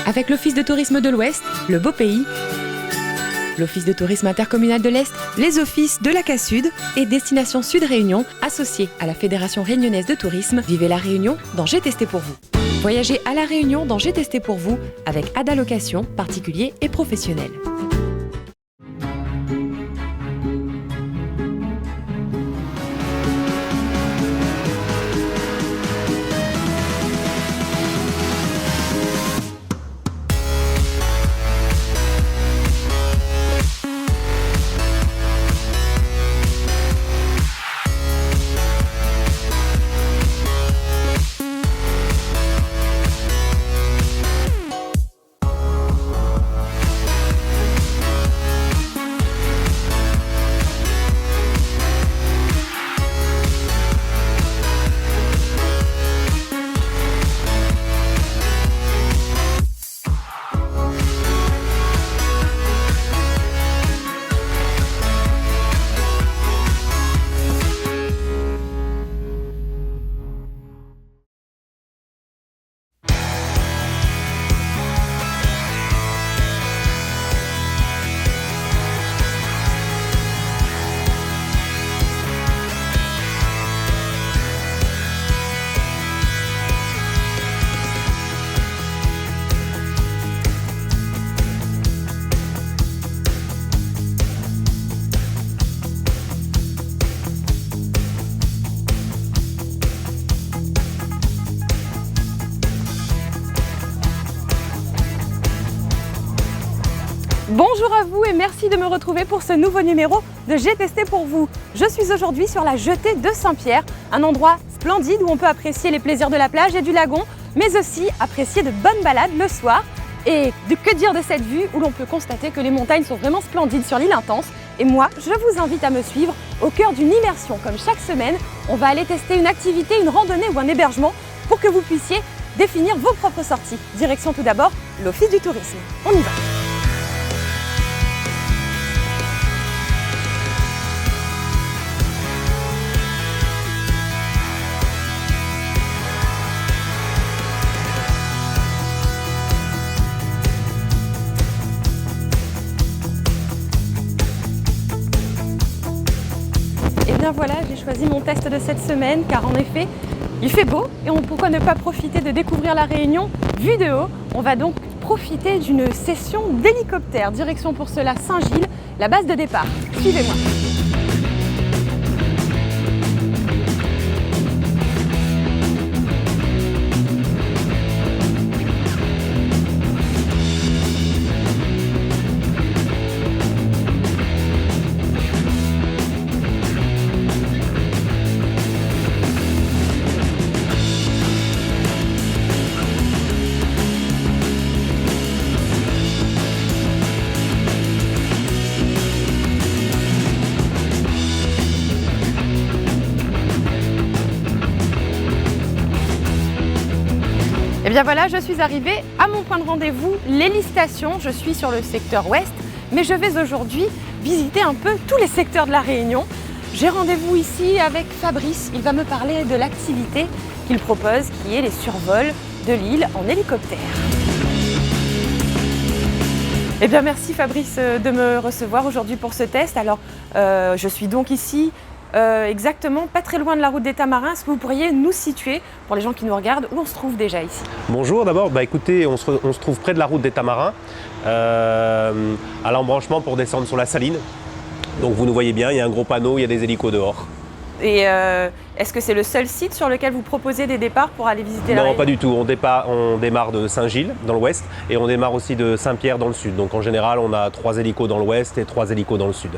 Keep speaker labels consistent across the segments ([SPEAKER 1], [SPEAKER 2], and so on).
[SPEAKER 1] Avec l'Office de tourisme de l'Ouest, le Beau Pays, l'Office de tourisme intercommunal de l'Est, les offices de la CASUD et Destination Sud Réunion, associés à la Fédération réunionnaise de tourisme, vivez la Réunion dans J'ai testé pour vous. Voyagez à la Réunion dans J'ai testé pour vous avec Ada Location, particuliers et professionnels.
[SPEAKER 2] Bonjour à vous et merci de me retrouver pour ce nouveau numéro de J'ai testé pour vous. Je suis aujourd'hui sur la jetée de Saint-Pierre, un endroit splendide où on peut apprécier les plaisirs de la plage et du lagon, mais aussi apprécier de bonnes balades le soir. Et que dire de cette vue où l'on peut constater que les montagnes sont vraiment splendides sur l'île Intense. Et moi, je vous invite à me suivre au cœur d'une immersion. Comme chaque semaine, on va aller tester une activité, une randonnée ou un hébergement pour que vous puissiez définir vos propres sorties. Direction tout d'abord l'Office du tourisme. On y va! Et bien voilà, j'ai choisi mon test de cette semaine car en effet, il fait beau et pourquoi ne pas profiter de découvrir la Réunion vue de haut. On va donc profiter d'une session d'hélicoptère. Direction pour cela Saint-Gilles, la base de départ. Suivez-moi. Et bien voilà, je suis arrivée à mon point de rendez-vous, l'Hélistation. Je suis sur le secteur ouest, mais je vais aujourd'hui visiter un peu tous les secteurs de la Réunion. J'ai rendez-vous ici avec Fabrice. Il va me parler de l'activité qu'il propose, qui est les survols de l'île en hélicoptère. Eh bien merci Fabrice de me recevoir aujourd'hui pour ce test. Alors je suis donc ici exactement pas très loin de la route des Tamarins. Est-ce que vous pourriez nous situer, pour les gens qui nous regardent, où on se trouve déjà ici?
[SPEAKER 3] Bonjour, d'abord, écoutez, on se trouve près de la route des Tamarins, à l'embranchement pour descendre sur la Saline. Donc vous nous voyez bien, il y a un gros panneau, il y a des hélicos dehors.
[SPEAKER 2] Et est-ce que c'est le seul site sur lequel vous proposez des départs pour aller visiter la Réunion?
[SPEAKER 3] Non, pas du tout. On démarre de Saint-Gilles dans l'ouest et on démarre aussi de Saint-Pierre dans le sud. Donc en général, on a 3 hélicos dans l'ouest et 3 hélicos dans le sud.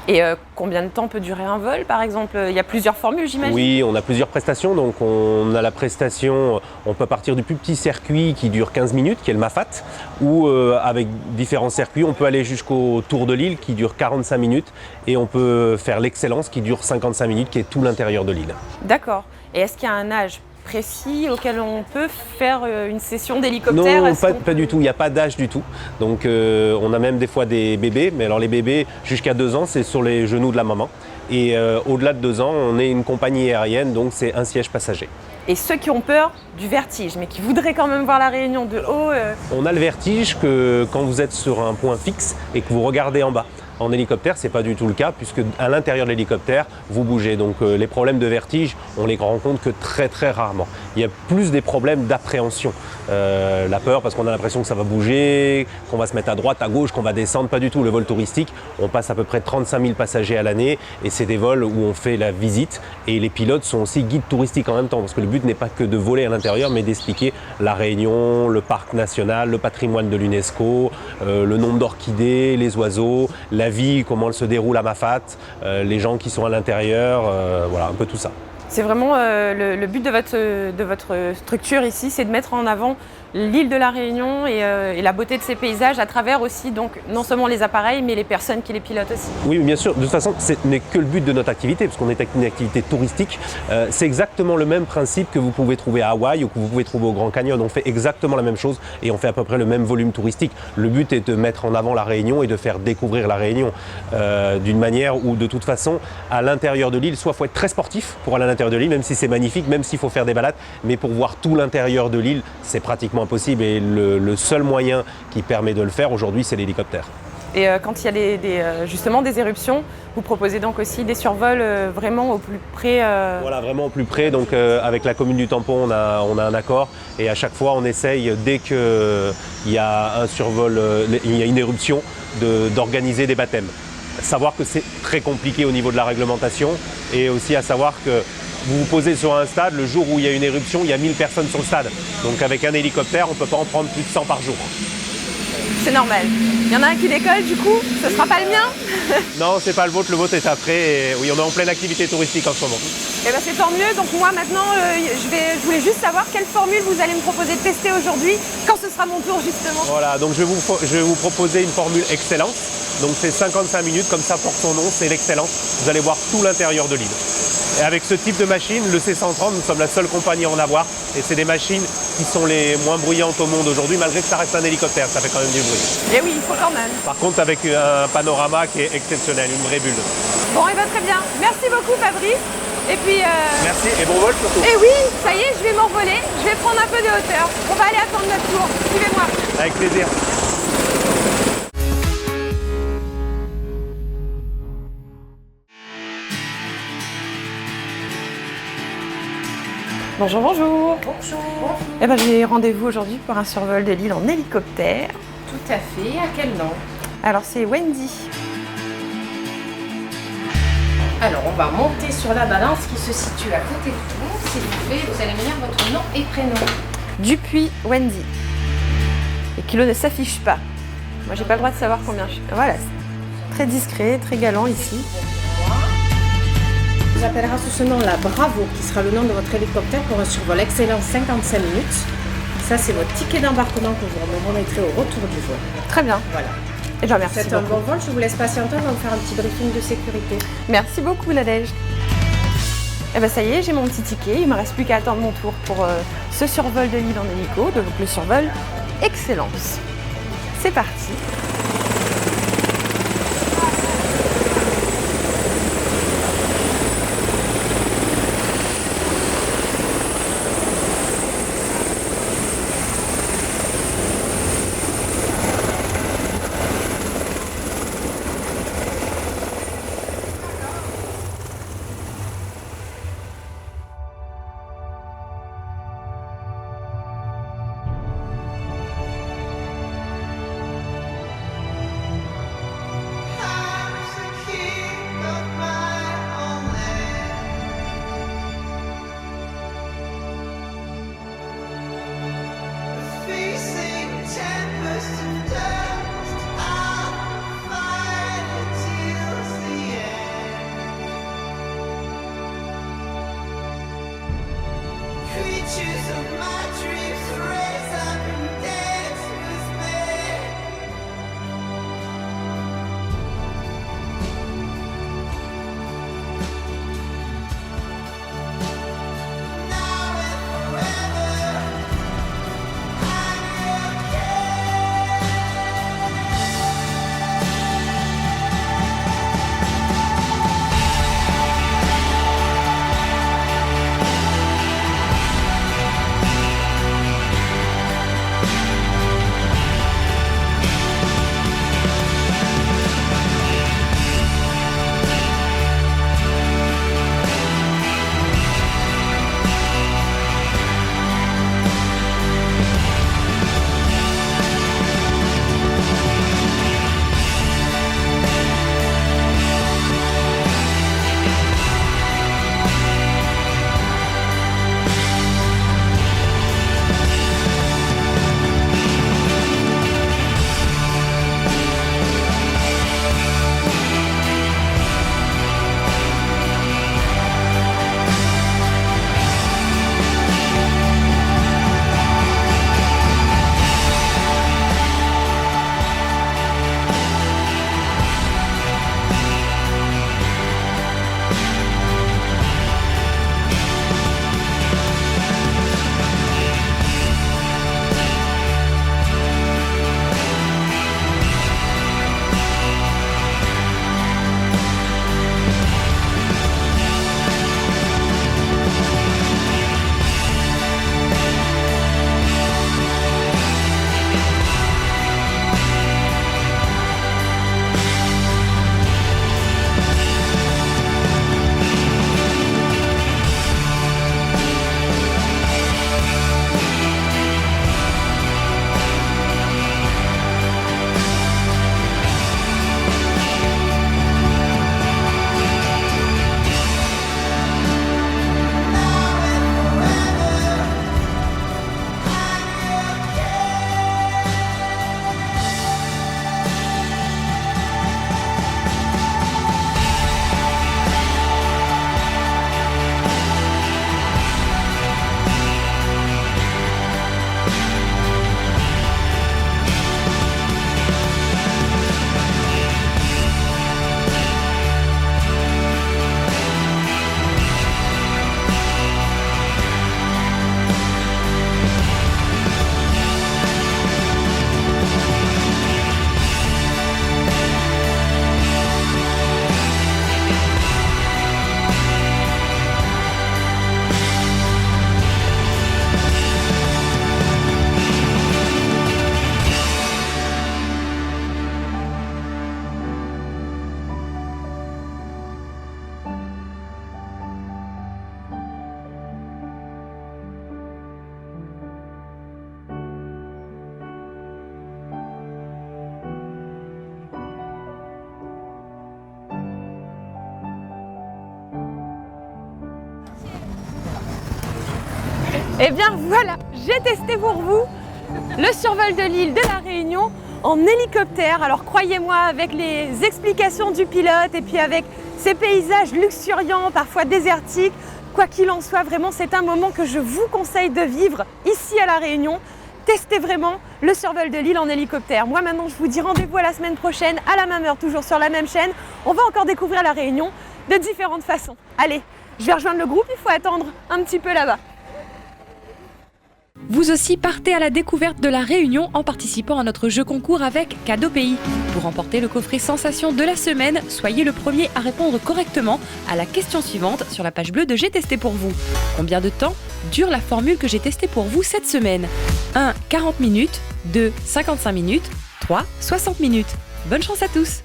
[SPEAKER 2] Et combien de temps peut durer un vol, par exemple? Il y a plusieurs formules, j'imagine?
[SPEAKER 3] Oui, on a plusieurs prestations. Donc on a la prestation, on peut partir du plus petit circuit qui dure 15 minutes, qui est le Mafat, ou avec différents circuits, on peut aller jusqu'au Tour de l'île qui dure 45 minutes et on peut faire l'Excellence qui dure 55 minutes, qui est tout l'intérieur de l'île.
[SPEAKER 2] D'accord. Et est-ce qu'il y a un âge précis auquel on peut faire une session d'hélicoptère?
[SPEAKER 3] Non, pas du tout, il n'y a pas d'âge du tout. Donc on a même des fois des bébés, mais alors les bébés jusqu'à 2 ans, c'est sur les genoux de la maman. Et au-delà de 2 ans, on est une compagnie aérienne, donc c'est un siège passager.
[SPEAKER 2] Et ceux qui ont peur du vertige, mais qui voudraient quand même voir la Réunion de haut.
[SPEAKER 3] On a le vertige que quand vous êtes sur un point fixe et que vous regardez en bas. En hélicoptère, ce n'est pas du tout le cas, puisque à l'intérieur de l'hélicoptère, vous bougez. Donc les problèmes de vertige, on les rencontre que très rarement. Il y a plus des problèmes d'appréhension. La peur parce qu'on a l'impression que ça va bouger, qu'on va se mettre à droite, à gauche, qu'on va descendre. Pas du tout. Le vol touristique, on passe à peu près 35 000 passagers à l'année et c'est des vols où on fait la visite et les pilotes sont aussi guides touristiques en même temps parce que le but n'est pas que de voler à l'intérieur mais d'expliquer la Réunion, le parc national, le patrimoine de l'UNESCO, le nombre d'orchidées, les oiseaux, la vie, comment elle se déroule à Mafat, les gens qui sont à l'intérieur, voilà, un peu tout ça.
[SPEAKER 2] C'est vraiment le but de votre structure ici, c'est de mettre en avant l'île de la Réunion et la beauté de ses paysages à travers aussi, donc, non seulement les appareils, mais les personnes qui les pilotent aussi.
[SPEAKER 3] Oui, bien sûr. De toute façon, ce n'est que le but de notre activité, parce qu'on est une activité touristique. C'est exactement le même principe que vous pouvez trouver à Hawaï ou que vous pouvez trouver au Grand Canyon. On fait exactement la même chose et on fait à peu près le même volume touristique. Le but est de mettre en avant la Réunion et de faire découvrir la Réunion d'une manière où, de toute façon, à l'intérieur de l'île, soit il faut être très sportif pour aller à l'intérieur de l'île, même si c'est magnifique, même s'il faut faire des balades, mais pour voir tout l'intérieur de l'île, c'est pratiquement impossible et le seul moyen qui permet de le faire aujourd'hui, c'est l'hélicoptère.
[SPEAKER 2] Et quand il y a justement des éruptions, vous proposez donc aussi des survols vraiment au plus près.
[SPEAKER 3] Voilà, vraiment au plus près. Donc avec la commune du Tampon, on a un accord et à chaque fois on essaye, dès qu'il y a un survol, il y a une éruption, d'organiser des baptêmes. Savoir que c'est très compliqué au niveau de la réglementation et aussi à savoir que vous vous posez sur un stade, le jour où il y a une éruption, il y a 1000 personnes sur le stade. Donc avec un hélicoptère, on ne peut pas en prendre plus de 100 par jour.
[SPEAKER 2] C'est normal. Il y en a un qui décolle du coup, ce ne sera pas le mien.
[SPEAKER 3] Non, c'est pas le vôtre est après. Et oui, on est en pleine activité touristique en ce moment.
[SPEAKER 2] Eh ben c'est tant mieux. Donc moi maintenant, je voulais juste savoir quelle formule vous allez me proposer de tester aujourd'hui, quand ce sera mon tour justement.
[SPEAKER 3] Voilà, donc je vais vous proposer une formule excellence. Donc c'est 55 minutes, comme ça porte son nom, c'est l'excellence. Vous allez voir tout l'intérieur de l'île. Et avec ce type de machine, le C130, nous sommes la seule compagnie à en avoir. Et c'est des machines qui sont les moins bruyantes au monde aujourd'hui, malgré que ça reste un hélicoptère, ça fait quand même du bruit.
[SPEAKER 2] Et oui, il faut quand même.
[SPEAKER 3] Par contre, avec un panorama qui est exceptionnel, une vraie bulle.
[SPEAKER 2] Bon, et bien très bien. Merci beaucoup Fabrice. Et puis...
[SPEAKER 3] Merci et bon vol surtout.
[SPEAKER 2] Et oui, ça y est, je vais m'envoler. Je vais prendre un peu de hauteur. On va aller attendre notre tour. Suivez-moi.
[SPEAKER 3] Avec plaisir.
[SPEAKER 2] Bonjour, bonjour.
[SPEAKER 4] Bonjour.
[SPEAKER 2] Eh ben, j'ai rendez-vous aujourd'hui pour un survol de l'île en hélicoptère.
[SPEAKER 4] Tout à fait. À quel nom?
[SPEAKER 2] Alors, c'est Wendy.
[SPEAKER 4] Alors, on va monter sur la balance qui se situe à côté de vous. S'il vous plaît, vous allez me dire votre nom et prénom.
[SPEAKER 2] Dupuis Wendy. Le kilo ne s'affiche pas. Moi, j'ai pas le droit de savoir combien je suis. Voilà, c'est très discret, très galant ici.
[SPEAKER 4] On vous appellera sous ce nom-là Bravo, qui sera le nom de votre hélicoptère pour un survol excellent 55 minutes. Ça, c'est votre ticket d'embarquement que vous remettrez au retour du vol.
[SPEAKER 2] Très bien.
[SPEAKER 4] Voilà.
[SPEAKER 2] Et bien, merci
[SPEAKER 4] C'est un
[SPEAKER 2] beaucoup.
[SPEAKER 4] bon vol, je vous laisse patienter, on va vous faire un petit briefing de sécurité.
[SPEAKER 2] Merci beaucoup, Nadège. Eh ben, ça y est, j'ai mon petit ticket. Il ne me reste plus qu'à attendre mon tour pour ce survol de l'île en hélico, donc le survol Excellence. C'est parti. Et bien voilà, j'ai testé pour vous le survol de l'île de la Réunion en hélicoptère. Alors croyez-moi, avec les explications du pilote et puis avec ces paysages luxuriants, parfois désertiques, quoi qu'il en soit, vraiment c'est un moment que je vous conseille de vivre ici à la Réunion. Testez vraiment le survol de l'île en hélicoptère. Moi maintenant je vous dis rendez-vous à la semaine prochaine, à la même heure, toujours sur la même chaîne. On va encore découvrir la Réunion de différentes façons. Allez, je vais rejoindre le groupe, il faut attendre un petit peu là-bas.
[SPEAKER 1] Vous aussi partez à la découverte de la Réunion en participant à notre jeu concours avec Cadeau Pays. Pour remporter le coffret Sensation de la semaine, soyez le premier à répondre correctement à la question suivante sur la page bleue de J'ai testé pour vous. Combien de temps dure la formule que j'ai testée pour vous cette semaine ? 1. 40 minutes, 2. 55 minutes, 3. 60 minutes. Bonne chance à tous!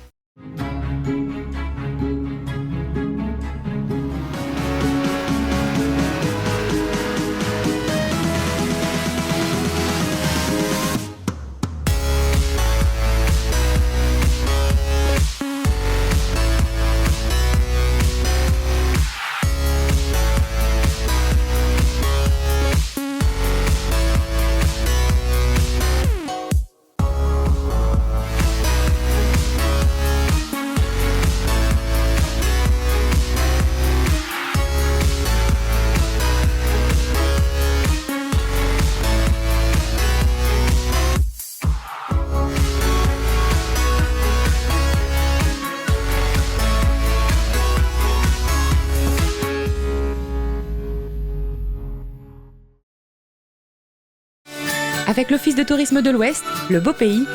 [SPEAKER 1] Avec l'Office de tourisme de l'Ouest, le Beau Pays,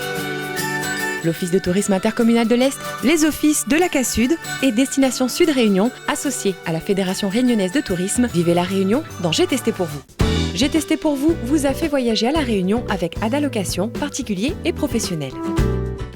[SPEAKER 1] l'Office de tourisme intercommunal de l'Est, les offices de la CASUD et Destination Sud Réunion, associés à la Fédération réunionnaise de tourisme, vivez la Réunion dans J'ai testé pour vous. J'ai testé pour vous vous a fait voyager à la Réunion avec Ada Location, particuliers et professionnels.